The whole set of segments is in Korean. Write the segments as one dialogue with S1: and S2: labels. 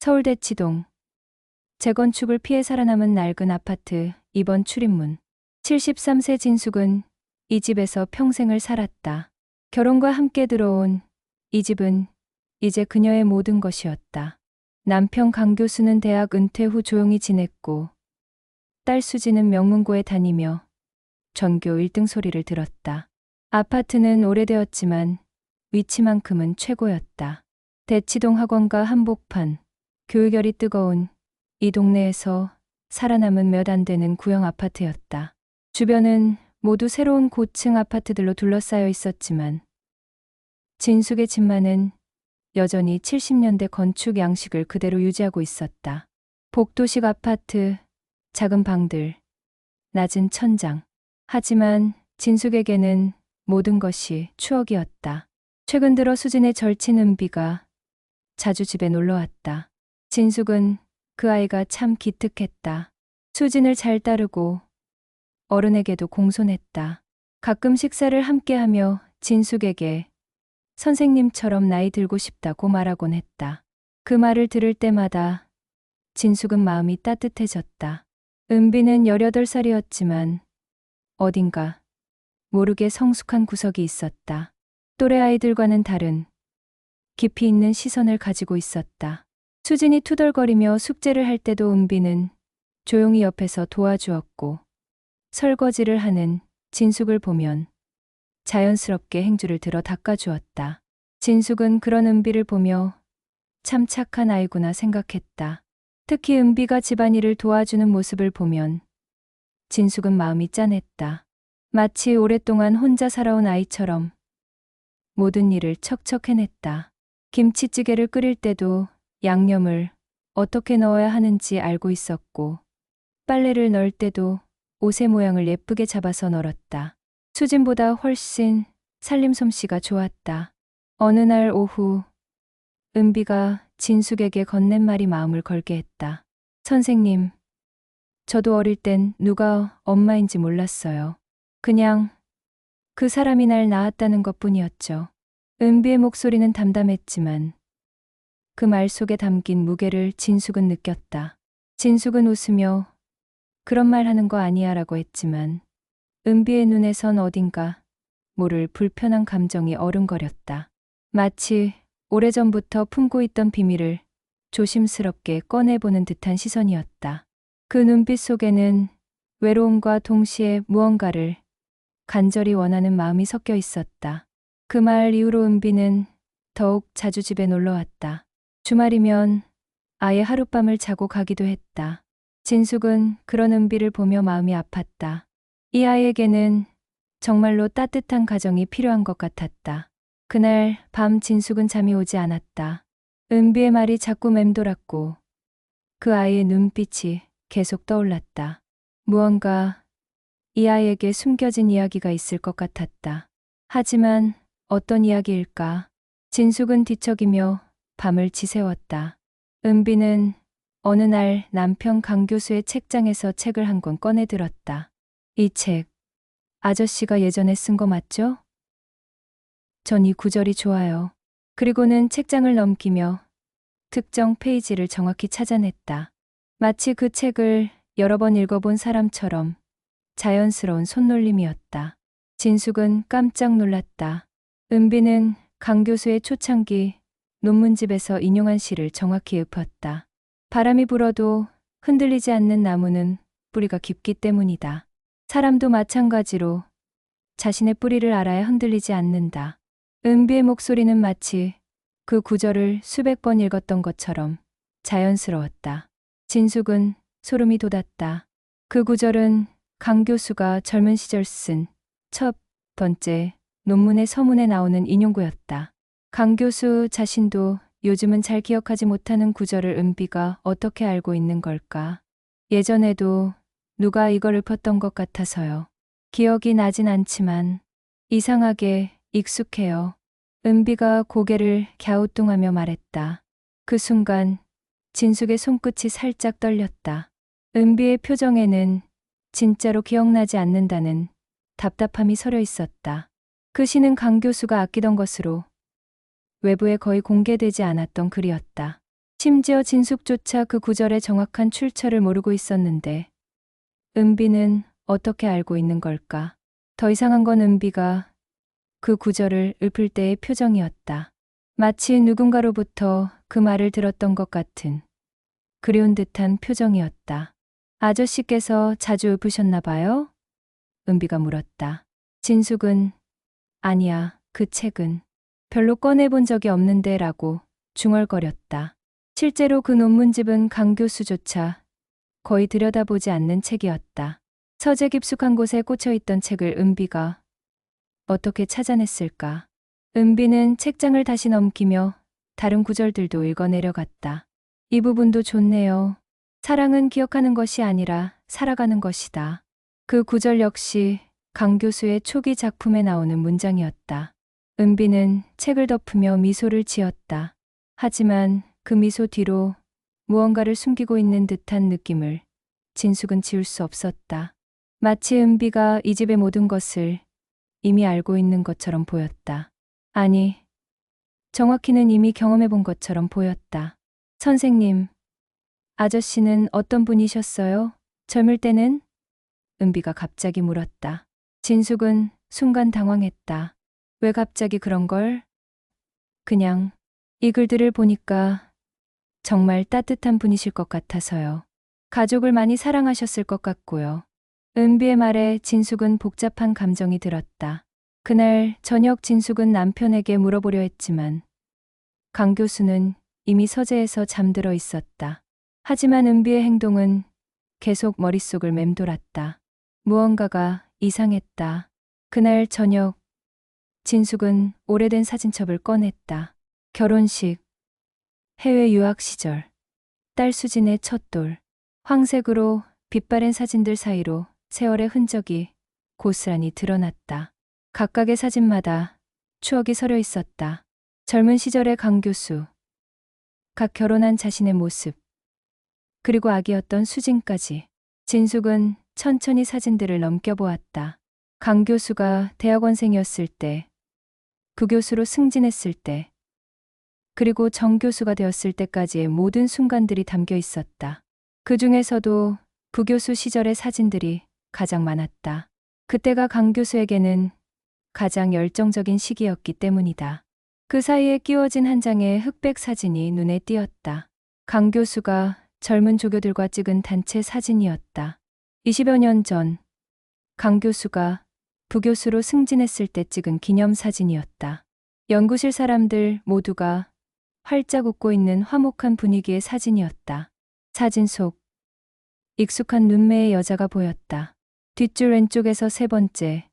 S1: 서울 대치동. 재건축을 피해 살아남은 낡은 아파트 2번 출입문. 73세 진숙은 이 집에서 평생을 살았다. 결혼과 함께 들어온 이 집은 이제 그녀의 모든 것이었다. 남편 강 교수는 대학 은퇴 후 조용히 지냈고 딸 수지는 명문고에 다니며 전교 1등 소리를 들었다. 아파트는 오래되었지만 위치만큼은 최고였다. 대치동 학원과 한복판, 교육열이 뜨거운 이 동네에서 살아남은 몇 안 되는 구형 아파트였다. 주변은 모두 새로운 고층 아파트들로 둘러싸여 있었지만 진숙의 집만은 여전히 70년대 건축 양식을 그대로 유지하고 있었다. 복도식 아파트, 작은 방들, 낮은 천장. 하지만 진숙에게는 모든 것이 추억이었다. 최근 들어 수진의 절친 은비가 자주 집에 놀러 왔다. 진숙은 그 아이가 참 기특했다. 수진을 잘 따르고 어른에게도 공손했다. 가끔 식사를 함께하며 진숙에게 선생님처럼 나이 들고 싶다고 말하곤 했다. 그 말을 들을 때마다 진숙은 마음이 따뜻해졌다. 은비는 18살이었지만 어딘가 모르게 성숙한 구석이 있었다. 또래 아이들과는 다른 깊이 있는 시선을 가지고 있었다. 수진이 투덜거리며 숙제를 할 때도 은비는 조용히 옆에서 도와주었고 설거지를 하는 진숙을 보면 자연스럽게 행주를 들어 닦아주었다. 진숙은 그런 은비를 보며 참 착한 아이구나 생각했다. 특히 은비가 집안일을 도와주는 모습을 보면 진숙은 마음이 짠했다. 마치 오랫동안 혼자 살아온 아이처럼 모든 일을 척척 해냈다. 김치찌개를 끓일 때도 양념을 어떻게 넣어야 하는지 알고 있었고 빨래를 넣을 때도 옷의 모양을 예쁘게 잡아서 널었다. 수진보다 훨씬 살림 솜씨가 좋았다. 어느 날 오후 은비가 진숙에게 건넨 말이 마음을 걸게 했다. 선생님, 저도 어릴 땐 누가 엄마인지 몰랐어요. 그냥 그 사람이 날 낳았다는 것뿐이었죠. 은비의 목소리는 담담했지만 그 말 속에 담긴 무게를 진숙은 느꼈다. 진숙은 웃으며 그런 말 하는 거 아니야 라고 했지만 은비의 눈에선 어딘가 모를 불편한 감정이 어른거렸다. 마치 오래전부터 품고 있던 비밀을 조심스럽게 꺼내보는 듯한 시선이었다. 그 눈빛 속에는 외로움과 동시에 무언가를 간절히 원하는 마음이 섞여 있었다. 그 말 이후로 은비는 더욱 자주 집에 놀러 왔다. 주말이면 아예 하룻밤을 자고 가기도 했다. 진숙은 그런 은비를 보며 마음이 아팠다. 이 아이에게는 정말로 따뜻한 가정이 필요한 것 같았다. 그날 밤 진숙은 잠이 오지 않았다. 은비의 말이 자꾸 맴돌았고 그 아이의 눈빛이 계속 떠올랐다. 무언가 이 아이에게 숨겨진 이야기가 있을 것 같았다. 하지만 어떤 이야기일까? 진숙은 뒤척이며 밤을 지새웠다. 은비는 어느 날 남편 강 교수의 책장에서 책을 한 권 꺼내 들었다. 이 책, 아저씨가 예전에 쓴 거 맞죠? 전 이 구절이 좋아요. 그리고는 책장을 넘기며 특정 페이지를 정확히 찾아냈다. 마치 그 책을 여러 번 읽어본 사람처럼 자연스러운 손놀림이었다. 진숙은 깜짝 놀랐다. 은비는 강 교수의 초창기 논문집에서 인용한 시를 정확히 읊었다. 바람이 불어도 흔들리지 않는 나무는 뿌리가 깊기 때문이다. 사람도 마찬가지로 자신의 뿌리를 알아야 흔들리지 않는다. 은비의 목소리는 마치 그 구절을 수백 번 읽었던 것처럼 자연스러웠다. 진숙은 소름이 돋았다. 그 구절은 강 교수가 젊은 시절 쓴 첫 번째 논문의 서문에 나오는 인용구였다. 강 교수 자신도 요즘은 잘 기억하지 못하는 구절을 은비가 어떻게 알고 있는 걸까? 예전에도 누가 이걸 읊었던 것 같아서요. 기억이 나진 않지만 이상하게 익숙해요. 은비가 고개를 갸우뚱하며 말했다. 그 순간 진숙의 손끝이 살짝 떨렸다. 은비의 표정에는 진짜로 기억나지 않는다는 답답함이 서려 있었다. 그 시는 강 교수가 아끼던 것으로 외부에 거의 공개되지 않았던 글이었다. 심지어 진숙조차 그 구절의 정확한 출처를 모르고 있었는데 은비는 어떻게 알고 있는 걸까? 더 이상한 건 은비가 그 구절을 읊을 때의 표정이었다. 마치 누군가로부터 그 말을 들었던 것 같은 그리운 듯한 표정이었다. 아저씨께서 자주 읊으셨나 봐요? 은비가 물었다. 진숙은 아니야, 그 책은 별로 꺼내본 적이 없는데 라고 중얼거렸다. 실제로 그 논문집은 강 교수조차 거의 들여다보지 않는 책이었다. 서재 깊숙한 곳에 꽂혀있던 책을 은비가 어떻게 찾아냈을까? 은비는 책장을 다시 넘기며 다른 구절들도 읽어내려갔다. 이 부분도 좋네요. 사랑은 기억하는 것이 아니라 살아가는 것이다. 그 구절 역시 강 교수의 초기 작품에 나오는 문장이었다. 은비는 책을 덮으며 미소를 지었다. 하지만 그 미소 뒤로 무언가를 숨기고 있는 듯한 느낌을 진숙은 지울 수 없었다. 마치 은비가 이 집의 모든 것을 이미 알고 있는 것처럼 보였다. 아니, 정확히는 이미 경험해 본 것처럼 보였다. 선생님, 아저씨는 어떤 분이셨어요? 젊을 때는? 은비가 갑자기 물었다. 진숙은 순간 당황했다. 왜 갑자기 그런 걸? 그냥 이 글들을 보니까 정말 따뜻한 분이실 것 같아서요. 가족을 많이 사랑하셨을 것 같고요. 은비의 말에 진숙은 복잡한 감정이 들었다. 그날 저녁 진숙은 남편에게 물어보려 했지만 강 교수는 이미 서재에서 잠들어 있었다. 하지만 은비의 행동은 계속 머릿속을 맴돌았다. 무언가가 이상했다. 그날 저녁 진숙은 오래된 사진첩을 꺼냈다. 결혼식, 해외 유학 시절, 딸 수진의 첫 돌, 황색으로 빛바랜 사진들 사이로 세월의 흔적이 고스란히 드러났다. 각각의 사진마다 추억이 서려 있었다. 젊은 시절의 강 교수, 각 결혼한 자신의 모습, 그리고 아기였던 수진까지. 진숙은 천천히 사진들을 넘겨보았다. 강 교수가 대학원생이었을 때, 부교수로 승진했을 때, 그리고 정 교수가 되었을 때까지의 모든 순간들이 담겨 있었다. 그 중에서도 부교수 시절의 사진들이 가장 많았다. 그때가 강 교수에게는 가장 열정적인 시기였기 때문이다. 그 사이에 끼워진 한 장의 흑백 사진이 눈에 띄었다. 강 교수가 젊은 조교들과 찍은 단체 사진이었다. 20여 년 전, 강 교수가 부교수로 승진했을 때 찍은 기념사진이었다. 연구실 사람들 모두가 활짝 웃고 있는 화목한 분위기의 사진이었다. 사진 속 익숙한 눈매의 여자가 보였다. 뒷줄 왼쪽에서 세 번째,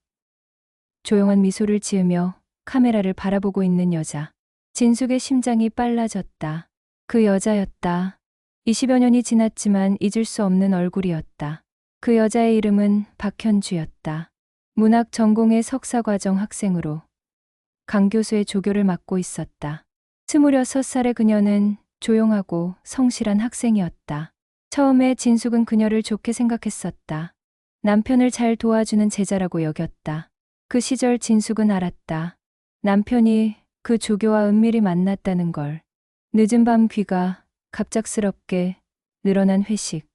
S1: 조용한 미소를 지으며 카메라를 바라보고 있는 여자. 진숙의 심장이 빨라졌다. 그 여자였다. 20여 년이 지났지만 잊을 수 없는 얼굴이었다. 그 여자의 이름은 박현주였다. 문학 전공의 석사과정 학생으로 강 교수의 조교를 맡고 있었다. 26살의 그녀는 조용하고 성실한 학생이었다. 처음에 진숙은 그녀를 좋게 생각했었다. 남편을 잘 도와주는 제자라고 여겼다. 그 시절 진숙은 알았다. 남편이 그 조교와 은밀히 만났다는 걸. 늦은 밤 귀가 갑작스럽게 늘어난 회식.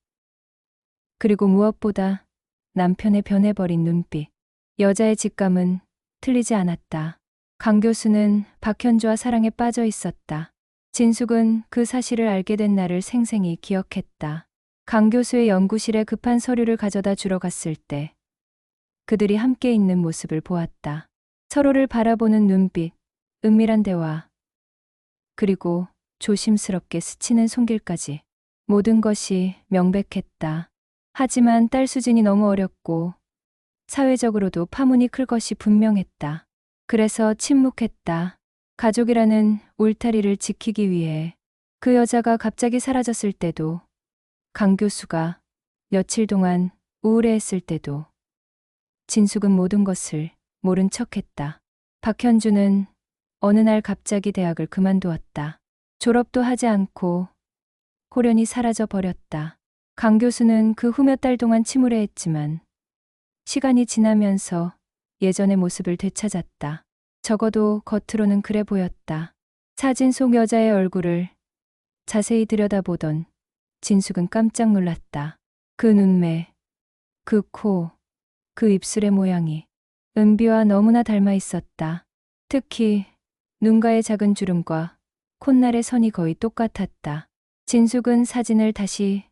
S1: 그리고 무엇보다 남편의 변해버린 눈빛. 여자의 직감은 틀리지 않았다. 강 교수는 박현주와 사랑에 빠져 있었다. 진숙은 그 사실을 알게 된 날을 생생히 기억했다. 강 교수의 연구실에 급한 서류를 가져다 주러 갔을 때 그들이 함께 있는 모습을 보았다. 서로를 바라보는 눈빛, 은밀한 대화, 그리고 조심스럽게 스치는 손길까지. 모든 것이 명백했다. 하지만 딸 수진이 너무 어렸고 사회적으로도 파문이 클 것이 분명했다. 그래서 침묵했다. 가족이라는 울타리를 지키기 위해. 그 여자가 갑자기 사라졌을 때도, 강 교수가 며칠 동안 우울해했을 때도 진숙은 모든 것을 모른 척했다. 박현주는 어느 날 갑자기 대학을 그만두었다. 졸업도 하지 않고 호련히 사라져 버렸다. 강 교수는 그 후 몇 달 동안 침울해했지만 시간이 지나면서 예전의 모습을 되찾았다. 적어도 겉으로는 그래 보였다. 사진 속 여자의 얼굴을 자세히 들여다보던 진숙은 깜짝 놀랐다. 그 눈매, 그 코, 그 입술의 모양이 은비와 너무나 닮아 있었다. 특히 눈가의 작은 주름과 콧날의 선이 거의 똑같았다. 진숙은 사진을 다시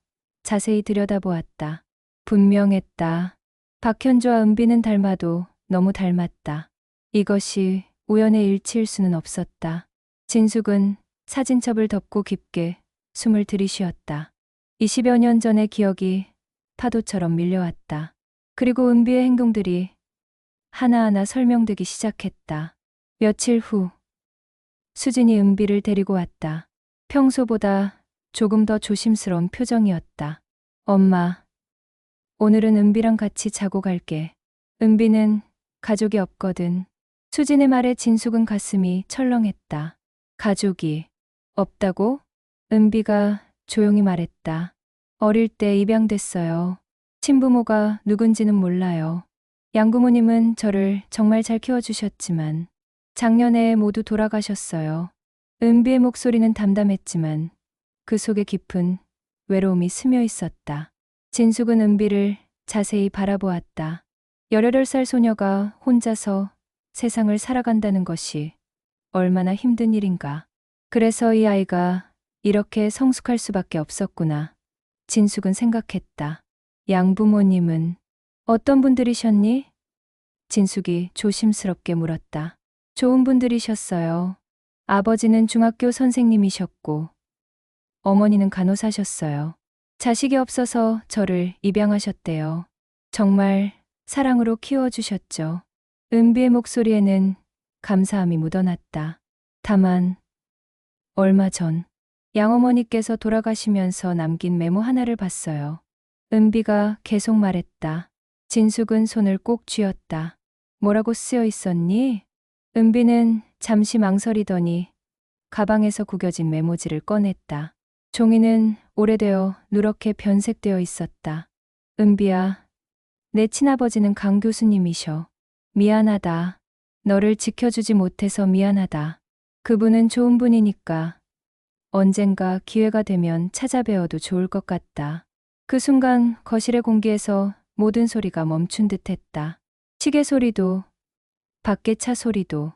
S1: 자세히 들여다보았다. 분명했다. 박현주와 은비는 닮아도 너무 닮았다. 이것이 우연의 일치일 수는 없었다. 진숙은 사진첩을 덮고 깊게 숨을 들이쉬었다. 20여 년 전의 기억이 파도처럼 밀려왔다. 그리고 은비의 행동들이 하나하나 설명되기 시작했다. 며칠 후 수진이 은비를 데리고 왔다. 평소보다 조금 더 조심스러운 표정이었다. 엄마, 오늘은 은비랑 같이 자고 갈게. 은비는 가족이 없거든. 수진의 말에 진숙은 가슴이 철렁했다. 가족이 없다고? 은비가 조용히 말했다. 어릴 때 입양됐어요. 친부모가 누군지는 몰라요. 양부모님은 저를 정말 잘 키워주셨지만 작년에 모두 돌아가셨어요. 은비의 목소리는 담담했지만 그 속에 깊은 외로움이 스며 있었다. 진숙은 은비를 자세히 바라보았다. 18살 소녀가 혼자서 세상을 살아간다는 것이 얼마나 힘든 일인가. 그래서 이 아이가 이렇게 성숙할 수밖에 없었구나. 진숙은 생각했다. 양부모님은 어떤 분들이셨니? 진숙이 조심스럽게 물었다. 좋은 분들이셨어요. 아버지는 중학교 선생님이셨고 어머니는 간호사셨어요. 자식이 없어서 저를 입양하셨대요. 정말 사랑으로 키워주셨죠. 은비의 목소리에는 감사함이 묻어났다. 다만 얼마 전 양어머니께서 돌아가시면서 남긴 메모 하나를 봤어요. 은비가 계속 말했다. 진숙은 손을 꼭 쥐었다. 뭐라고 쓰여 있었니? 은비는 잠시 망설이더니 가방에서 구겨진 메모지를 꺼냈다. 종이는 오래되어 누렇게 변색되어 있었다. 은비야, 내 친아버지는 강 교수님이셔. 미안하다. 너를 지켜주지 못해서 미안하다. 그분은 좋은 분이니까 언젠가 기회가 되면 찾아뵈어도 좋을 것 같다. 그 순간 거실의 공기에서 모든 소리가 멈춘 듯했다. 시계 소리도, 밖의 차 소리도,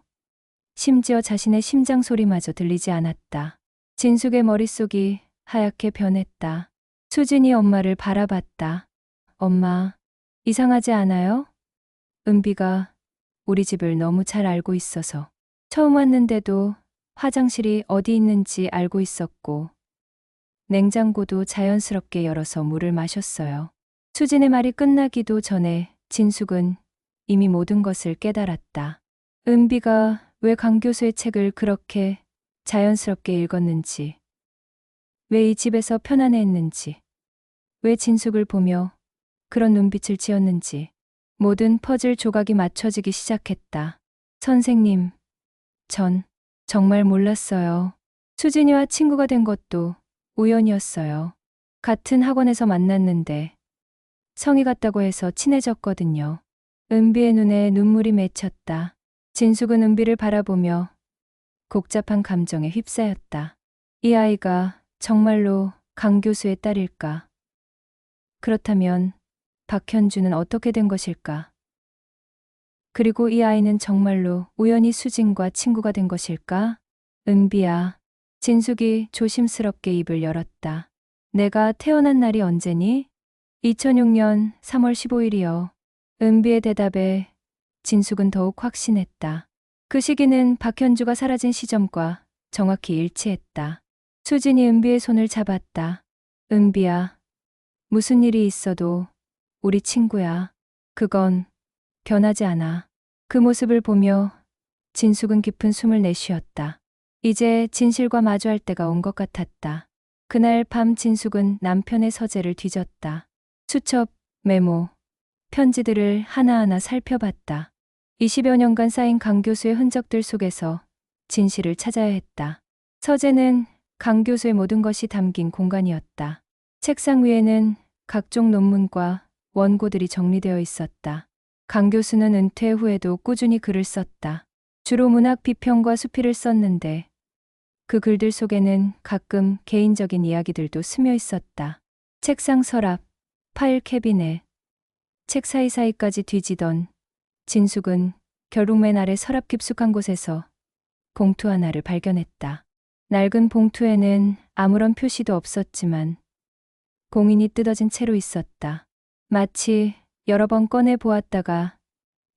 S1: 심지어 자신의 심장 소리마저 들리지 않았다. 진숙의 머릿속이 하얗게 변했다. 수진이 엄마를 바라봤다. 엄마, 이상하지 않아요? 은비가 우리 집을 너무 잘 알고 있어서 처음 왔는데도 화장실이 어디 있는지 알고 있었고 냉장고도 자연스럽게 열어서 물을 마셨어요. 수진의 말이 끝나기도 전에 진숙은 이미 모든 것을 깨달았다. 은비가 왜 강 교수의 책을 그렇게 자연스럽게 읽었는지, 왜 이 집에서 편안해했는지, 왜 진숙을 보며 그런 눈빛을 지었는지 모든 퍼즐 조각이 맞춰지기 시작했다. 선생님, 전 정말 몰랐어요. 수진이와 친구가 된 것도 우연이었어요. 같은 학원에서 만났는데 성이 같다고 해서 친해졌거든요. 은비의 눈에 눈물이 맺혔다. 진숙은 은비를 바라보며 복잡한 감정에 휩싸였다. 이 아이가 정말로 강 교수의 딸일까? 그렇다면 박현주는 어떻게 된 것일까? 그리고 이 아이는 정말로 우연히 수진과 친구가 된 것일까? 은비야. 진숙이 조심스럽게 입을 열었다. 내가 태어난 날이 언제니? 2006년 3월 15일이요. 은비의 대답에 진숙은 더욱 확신했다. 그 시기는 박현주가 사라진 시점과 정확히 일치했다. 수진이 은비의 손을 잡았다. 은비야, 무슨 일이 있어도 우리 친구야. 그건 변하지 않아. 그 모습을 보며 진숙은 깊은 숨을 내쉬었다. 이제 진실과 마주할 때가 온 것 같았다. 그날 밤 진숙은 남편의 서재를 뒤졌다. 수첩, 메모, 편지들을 하나하나 살펴봤다. 20여 년간 쌓인 강 교수의 흔적들 속에서 진실을 찾아야 했다. 서재는 강 교수의 모든 것이 담긴 공간이었다. 책상 위에는 각종 논문과 원고들이 정리되어 있었다. 강 교수는 은퇴 후에도 꾸준히 글을 썼다. 주로 문학 비평과 수필을 썼는데 그 글들 속에는 가끔 개인적인 이야기들도 스며 있었다. 책상 서랍, 파일 캐비넷, 책 사이사이까지 뒤지던 진숙은 결국 맨 아래 서랍 깊숙한 곳에서 봉투 하나를 발견했다. 낡은 봉투에는 아무런 표시도 없었지만 공인이 뜯어진 채로 있었다. 마치 여러 번 꺼내 보았다가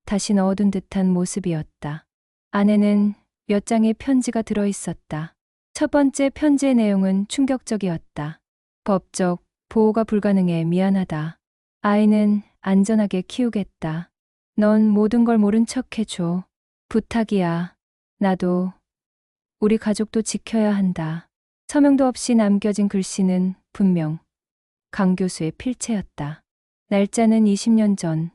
S1: 다시 넣어둔 듯한 모습이었다. 안에는 몇 장의 편지가 들어 있었다. 첫 번째 편지의 내용은 충격적이었다. 법적 보호가 불가능해 미안하다. 아이는 안전하게 키우겠다. 넌 모든 걸 모른 척 해줘. 부탁이야. 나도, 우리 가족도 지켜야 한다. 서명도 없이 남겨진 글씨는 분명 강 교수의 필체였다. 날짜는 20년 전,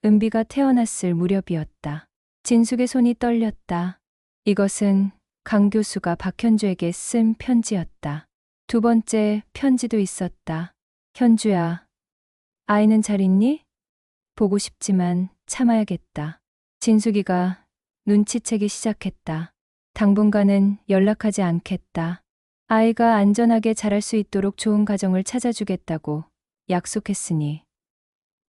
S1: 은비가 태어났을 무렵이었다. 진숙의 손이 떨렸다. 이것은 강 교수가 박현주에게 쓴 편지였다. 두 번째 편지도 있었다. 현주야, 아이는 잘 있니? 보고 싶지만 참아야겠다. 진숙이가 눈치채기 시작했다. 당분간은 연락하지 않겠다. 아이가 안전하게 자랄 수 있도록 좋은 가정을 찾아주겠다고 약속했으니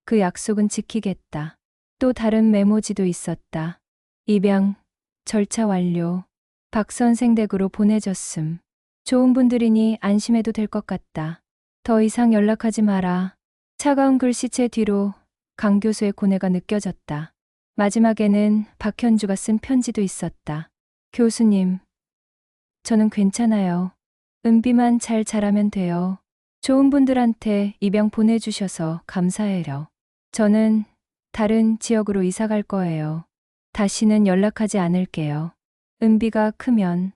S1: 그 약속은 지키겠다. 또 다른 메모지도 있었다. 입양, 절차 완료. 박 선생 댁으로 보내졌음. 좋은 분들이니 안심해도 될 것 같다. 더 이상 연락하지 마라. 차가운 글씨체 뒤로 강 교수의 고뇌가 느껴졌다. 마지막에는 박현주가 쓴 편지도 있었다. 교수님, 저는 괜찮아요. 은비만 잘 자라면 돼요. 좋은 분들한테 입양 보내주셔서 감사해요. 저는 다른 지역으로 이사 갈 거예요. 다시는 연락하지 않을게요. 은비가 크면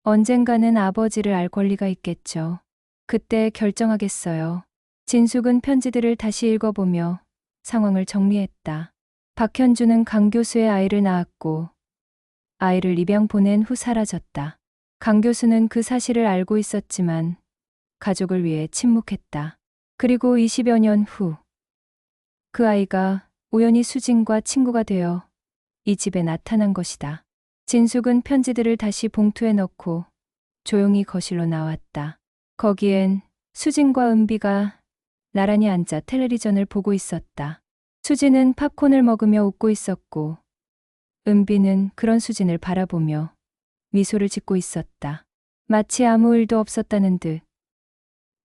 S1: 언젠가는 아버지를 알 권리가 있겠죠. 그때 결정하겠어요. 진숙은 편지들을 다시 읽어보며 상황을 정리했다. 박현주는 강 교수의 아이를 낳았고 아이를 입양 보낸 후 사라졌다. 강 교수는 그 사실을 알고 있었지만 가족을 위해 침묵했다. 그리고 20여 년 후, 그 아이가 우연히 수진과 친구가 되어 이 집에 나타난 것이다. 진숙은 편지들을 다시 봉투에 넣고 조용히 거실로 나왔다. 거기엔 수진과 은비가 나란히 앉아 텔레비전을 보고 있었다. 수진은 팝콘을 먹으며 웃고 있었고 은비는 그런 수진을 바라보며 미소를 짓고 있었다. 마치 아무 일도 없었다는 듯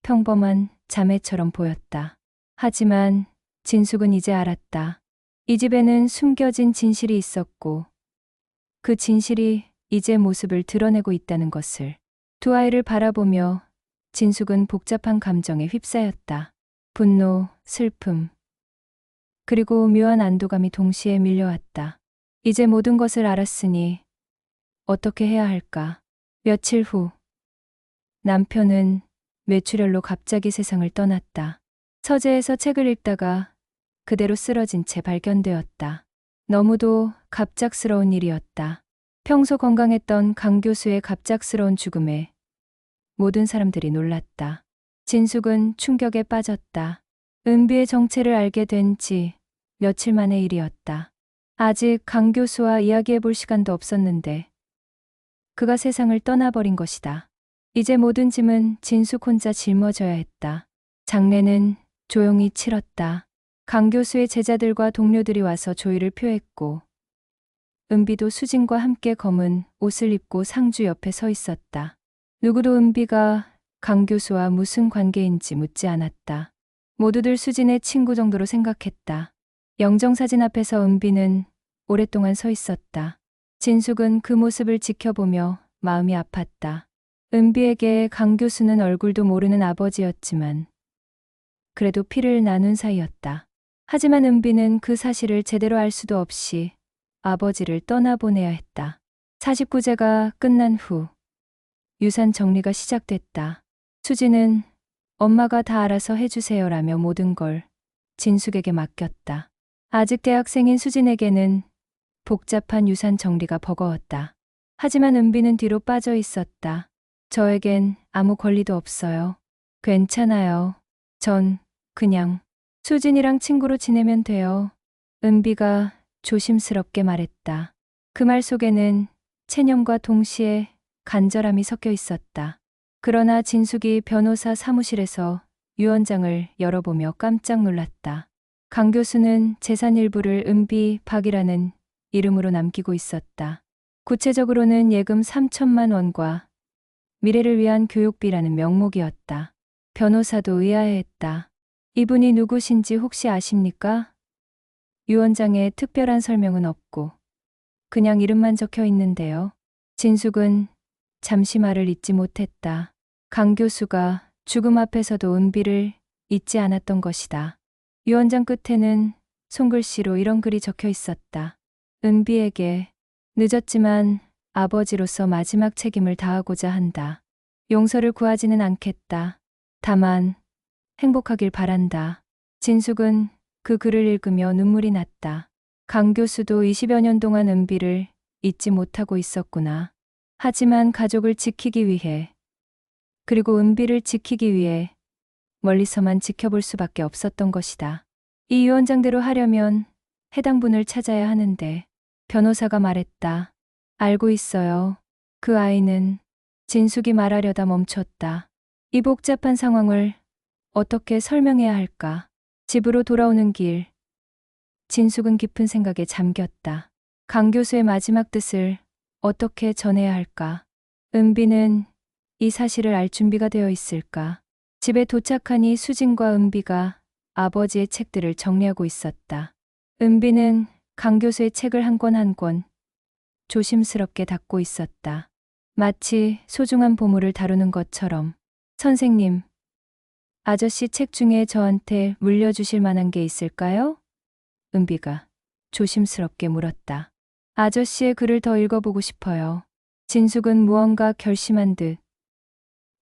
S1: 평범한 자매처럼 보였다. 하지만 진숙은 이제 알았다. 이 집에는 숨겨진 진실이 있었고 그 진실이 이제 모습을 드러내고 있다는 것을. 두 아이를 바라보며 진숙은 복잡한 감정에 휩싸였다. 분노, 슬픔, 그리고 묘한 안도감이 동시에 밀려왔다. 이제 모든 것을 알았으니 어떻게 해야 할까? 며칠 후, 남편은 뇌출혈로 갑자기 세상을 떠났다. 서재에서 책을 읽다가 그대로 쓰러진 채 발견되었다. 너무도 갑작스러운 일이었다. 평소 건강했던 강 교수의 갑작스러운 죽음에 모든 사람들이 놀랐다. 진숙은 충격에 빠졌다. 은비의 정체를 알게 된 지 며칠 만의 일이었다. 아직 강 교수와 이야기해 볼 시간도 없었는데 그가 세상을 떠나버린 것이다. 이제 모든 짐은 진숙 혼자 짊어져야 했다. 장례는 조용히 치렀다. 강 교수의 제자들과 동료들이 와서 조의를 표했고 은비도 수진과 함께 검은 옷을 입고 상주 옆에 서 있었다. 누구도 은비가 강 교수와 무슨 관계인지 묻지 않았다. 모두들 수진의 친구 정도로 생각했다. 영정사진 앞에서 은비는 오랫동안 서 있었다. 진숙은 그 모습을 지켜보며 마음이 아팠다. 은비에게 강 교수는 얼굴도 모르는 아버지였지만 그래도 피를 나눈 사이였다. 하지만 은비는 그 사실을 제대로 알 수도 없이 아버지를 떠나보내야 했다. 49제가 끝난 후 유산 정리가 시작됐다. 수지는 엄마가 다 알아서 해주세요라며 모든 걸 진숙에게 맡겼다. 아직 대학생인 수진에게는 복잡한 유산 정리가 버거웠다. 하지만 은비는 뒤로 빠져 있었다. 저에겐 아무 권리도 없어요. 괜찮아요. 전 그냥 수진이랑 친구로 지내면 돼요. 은비가 조심스럽게 말했다. 그 말 속에는 체념과 동시에 간절함이 섞여 있었다. 그러나 진숙이 변호사 사무실에서 유언장을 열어보며 깜짝 놀랐다. 강 교수는 재산 일부를 은비 박이라는 이름으로 남기고 있었다. 구체적으로는 예금 3천만 원과 미래를 위한 교육비라는 명목이었다. 변호사도 의아해했다. 이분이 누구신지 혹시 아십니까? 유언장에 특별한 설명은 없고 그냥 이름만 적혀 있는데요. 진숙은 잠시 말을 잇지 못했다. 강 교수가 죽음 앞에서도 은비를 잊지 않았던 것이다. 유언장 끝에는 손글씨로 이런 글이 적혀 있었다. 은비에게 늦었지만 아버지로서 마지막 책임을 다하고자 한다. 용서를 구하지는 않겠다. 다만 행복하길 바란다. 진숙은 그 글을 읽으며 눈물이 났다. 강 교수도 20여 년 동안 은비를 잊지 못하고 있었구나. 하지만 가족을 지키기 위해, 그리고 은비를 지키기 위해 멀리서만 지켜볼 수밖에 없었던 것이다. 이 유언장대로 하려면 해당 분을 찾아야 하는데, 변호사가 말했다. 알고 있어요. 그 아이는. 진숙이 말하려다 멈췄다. 이 복잡한 상황을 어떻게 설명해야 할까? 집으로 돌아오는 길, 진숙은 깊은 생각에 잠겼다. 강 교수의 마지막 뜻을 어떻게 전해야 할까? 은비는 이 사실을 알 준비가 되어 있을까? 집에 도착하니 수진과 은비가 아버지의 책들을 정리하고 있었다. 은비는 강 교수의 책을 한 권 한 권 조심스럽게 닫고 있었다. 마치 소중한 보물을 다루는 것처럼. 선생님, 아저씨 책 중에 저한테 물려주실 만한 게 있을까요? 은비가 조심스럽게 물었다. 아저씨의 글을 더 읽어보고 싶어요. 진숙은 무언가 결심한 듯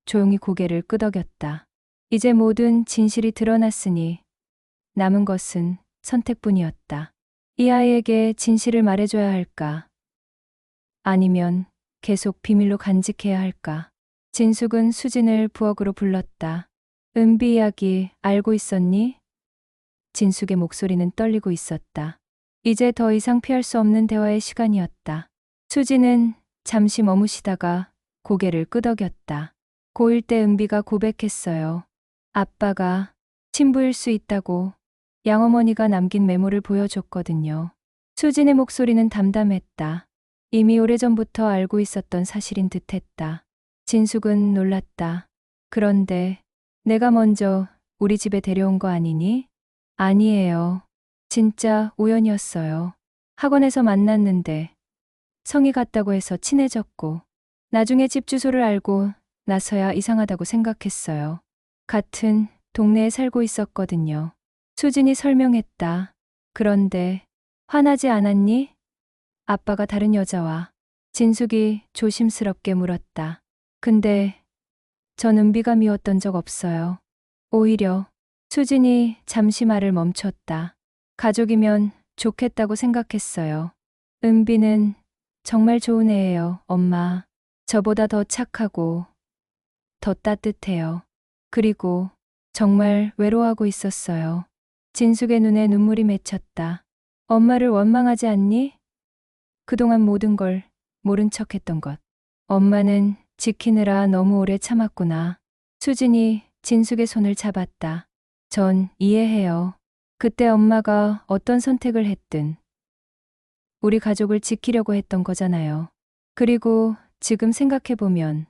S1: 조용히 고개를 끄덕였다. 이제 모든 진실이 드러났으니 남은 것은 선택뿐이었다. 이 아이에게 진실을 말해줘야 할까? 아니면 계속 비밀로 간직해야 할까? 진숙은 수진을 부엌으로 불렀다. 은비 이야기 알고 있었니? 진숙의 목소리는 떨리고 있었다. 이제 더 이상 피할 수 없는 대화의 시간이었다. 수진은 잠시 머무시다가 고개를 끄덕였다. 고1 때 은비가 고백했어요. 아빠가 친부일 수 있다고 양어머니가 남긴 메모를 보여줬거든요. 수진의 목소리는 담담했다. 이미 오래전부터 알고 있었던 사실인 듯했다. 진숙은 놀랐다. 그런데 내가 먼저 우리 집에 데려온 거 아니니? 아니에요. 진짜 우연이었어요. 학원에서 만났는데 성이 같다고 해서 친해졌고 나중에 집 주소를 알고 나서야 이상하다고 생각했어요. 같은 동네에 살고 있었거든요. 수진이 설명했다. 그런데 화나지 않았니? 아빠가 다른 여자와. 진숙이 조심스럽게 물었다. 근데 전 은비가 미웠던 적 없어요. 오히려. 수진이 잠시 말을 멈췄다. 가족이면 좋겠다고 생각했어요. 은비는 정말 좋은 애예요, 엄마. 저보다 더 착하고 더 따뜻해요. 그리고 정말 외로워하고 있었어요. 진숙의 눈에 눈물이 맺혔다. 엄마를 원망하지 않니? 그동안 모든 걸 모른 척했던 것. 엄마는 지키느라 너무 오래 참았구나. 수진이 진숙의 손을 잡았다. 전 이해해요. 그때 엄마가 어떤 선택을 했든 우리 가족을 지키려고 했던 거잖아요. 그리고 지금 생각해보면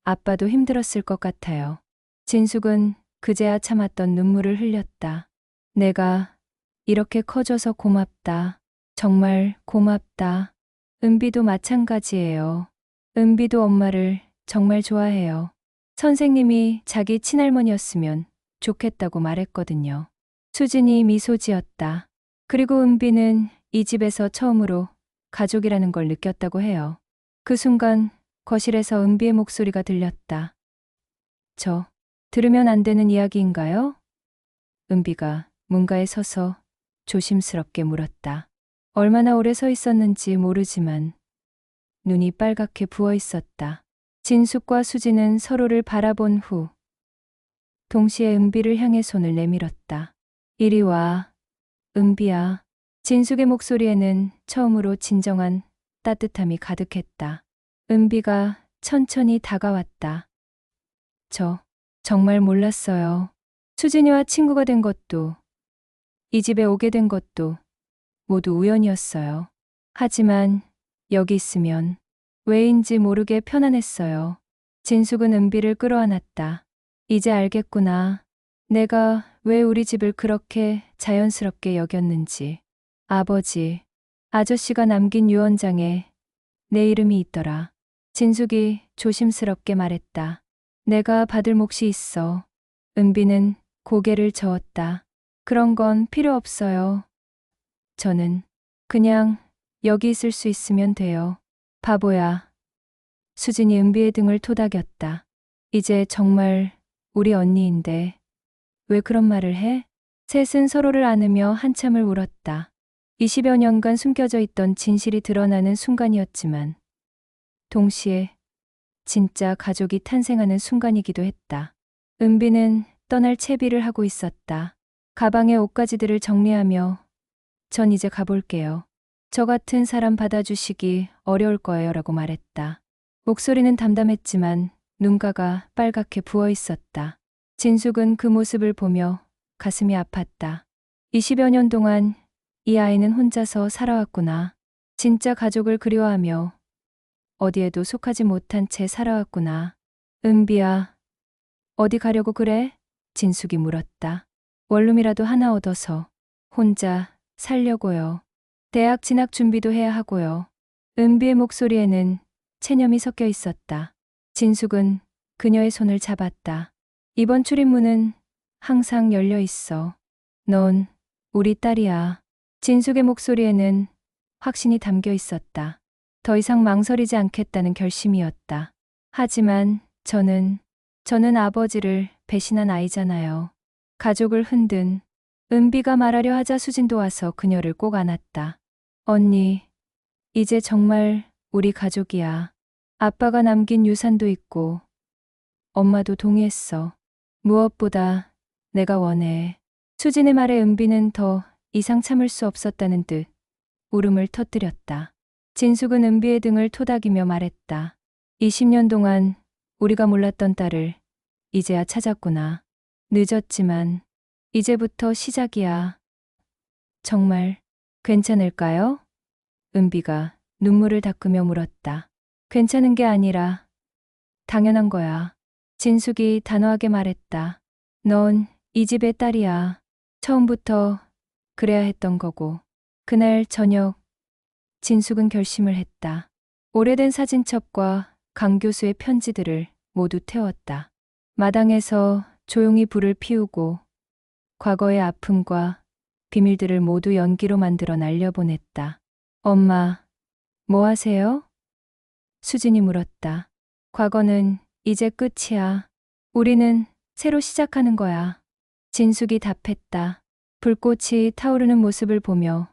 S1: 아빠도 힘들었을 것 같아요. 진숙은 그제야 참았던 눈물을 흘렸다. 내가 이렇게 커져서 고맙다. 정말 고맙다. 은비도 마찬가지예요. 은비도 엄마를 정말 좋아해요. 선생님이 자기 친할머니였으면 좋겠다고 말했거든요. 수진이 미소 지었다. 그리고 은비는 이 집에서 처음으로 가족이라는 걸 느꼈다고 해요. 그 순간 거실에서 은비의 목소리가 들렸다. 저, 들으면 안 되는 이야기인가요? 은비가 문가에 서서 조심스럽게 물었다. 얼마나 오래 서 있었는지 모르지만 눈이 빨갛게 부어 있었다. 진숙과 수진은 서로를 바라본 후 동시에 은비를 향해 손을 내밀었다. 이리 와, 은비야. 진숙의 목소리에는 처음으로 진정한 따뜻함이 가득했다. 은비가 천천히 다가왔다. 저 정말 몰랐어요. 수진이와 친구가 된 것도, 이 집에 오게 된 것도 모두 우연이었어요. 하지만 여기 있으면 왜인지 모르게 편안했어요. 진숙은 은비를 끌어안았다. 이제 알겠구나. 내가 왜 우리 집을 그렇게 자연스럽게 여겼는지. 아버지, 아저씨가 남긴 유언장에 내 이름이 있더라. 진숙이 조심스럽게 말했다. 내가 받을 몫이 있어. 은비는 고개를 저었다. 그런 건 필요 없어요. 저는 그냥 여기 있을 수 있으면 돼요. 바보야. 수진이 은비의 등을 토닥였다. 이제 정말 우리 언니인데 왜 그런 말을 해? 셋은 서로를 안으며 한참을 울었다. 20여 년간 숨겨져 있던 진실이 드러나는 순간이었지만 동시에 진짜 가족이 탄생하는 순간이기도 했다. 은비는 떠날 채비를 하고 있었다. 가방에 옷가지들을 정리하며 전 이제 가볼게요. 저 같은 사람 받아주시기 어려울 거예요 라고 말했다. 목소리는 담담했지만 눈가가 빨갛게 부어 있었다. 진숙은 그 모습을 보며 가슴이 아팠다. 20여 년 동안 이 아이는 혼자서 살아왔구나. 진짜 가족을 그리워하며 어디에도 속하지 못한 채 살아왔구나. 은비야, 어디 가려고 그래? 진숙이 물었다. 원룸이라도 하나 얻어서 혼자 살려고요. 대학 진학 준비도 해야 하고요. 은비의 목소리에는 체념이 섞여 있었다. 진숙은 그녀의 손을 잡았다. 이번 출입문은 항상 열려 있어. 넌 우리 딸이야. 진숙의 목소리에는 확신이 담겨 있었다. 더 이상 망설이지 않겠다는 결심이었다. 하지만 저는 아버지를 배신한 아이잖아요. 가족을 흔든 은비가 말하려 하자 수진도 와서 그녀를 꼭 안았다. 언니, 이제 정말 우리 가족이야. 아빠가 남긴 유산도 있고 엄마도 동의했어. 무엇보다 내가 원해. 수진의 말에 은비는 더 이상 참을 수 없었다는 듯 울음을 터뜨렸다. 진숙은 은비의 등을 토닥이며 말했다. 20년 동안 우리가 몰랐던 딸을 이제야 찾았구나. 늦었지만 이제부터 시작이야. 정말 괜찮을까요? 은비가 눈물을 닦으며 물었다. 괜찮은 게 아니라 당연한 거야. 진숙이 단호하게 말했다. 넌 이 집의 딸이야. 처음부터 그래야 했던 거고. 그날 저녁 진숙은 결심을 했다. 오래된 사진첩과 강 교수의 편지들을 모두 태웠다. 마당에서 조용히 불을 피우고 과거의 아픔과 비밀들을 모두 연기로 만들어 날려보냈다. 엄마, 뭐 하세요? 수진이 물었다. 과거는 이제 끝이야. 우리는 새로 시작하는 거야. 진숙이 답했다. 불꽃이 타오르는 모습을 보며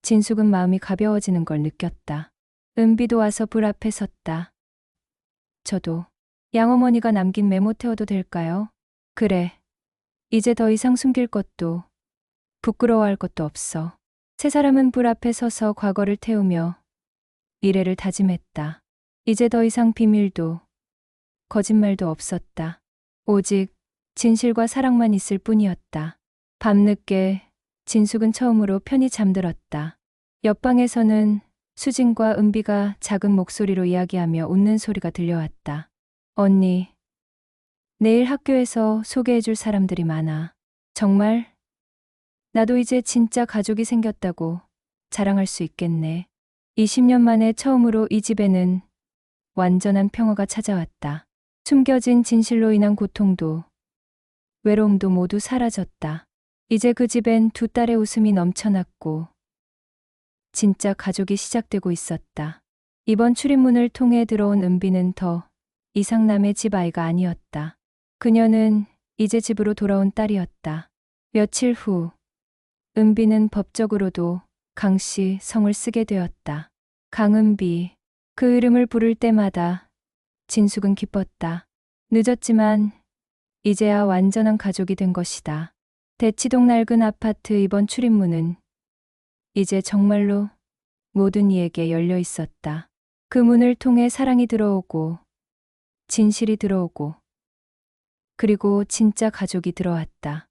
S1: 진숙은 마음이 가벼워지는 걸 느꼈다. 은비도 와서 불 앞에 섰다. 저도 양어머니가 남긴 메모 태워도 될까요? 그래. 이제 더 이상 숨길 것도 부끄러워할 것도 없어. 세 사람은 불 앞에 서서 과거를 태우며 미래를 다짐했다. 이제 더 이상 비밀도 거짓말도 없었다. 오직 진실과 사랑만 있을 뿐이었다. 밤늦게 진숙은 처음으로 편히 잠들었다. 옆방에서는 수진과 은비가 작은 목소리로 이야기하며 웃는 소리가 들려왔다. 언니, 내일 학교에서 소개해줄 사람들이 많아. 정말? 나도 이제 진짜 가족이 생겼다고 자랑할 수 있겠네. 20년 만에 처음으로 이 집에는 완전한 평화가 찾아왔다. 숨겨진 진실로 인한 고통도 외로움도 모두 사라졌다. 이제 그 집엔 두 딸의 웃음이 넘쳐났고 진짜 가족이 시작되고 있었다. 이번 출입문을 통해 들어온 은비는 더 이상 남의 집 아이가 아니었다. 그녀는 이제 집으로 돌아온 딸이었다. 며칠 후 은비는 법적으로도 강씨 성을 쓰게 되었다. 강은비. 그 이름을 부를 때마다 진숙은 기뻤다. 늦었지만 이제야 완전한 가족이 된 것이다. 대치동 낡은 아파트 이번 출입문은 이제 정말로 모든 이에게 열려 있었다. 그 문을 통해 사랑이 들어오고, 진실이 들어오고, 그리고 진짜 가족이 들어왔다.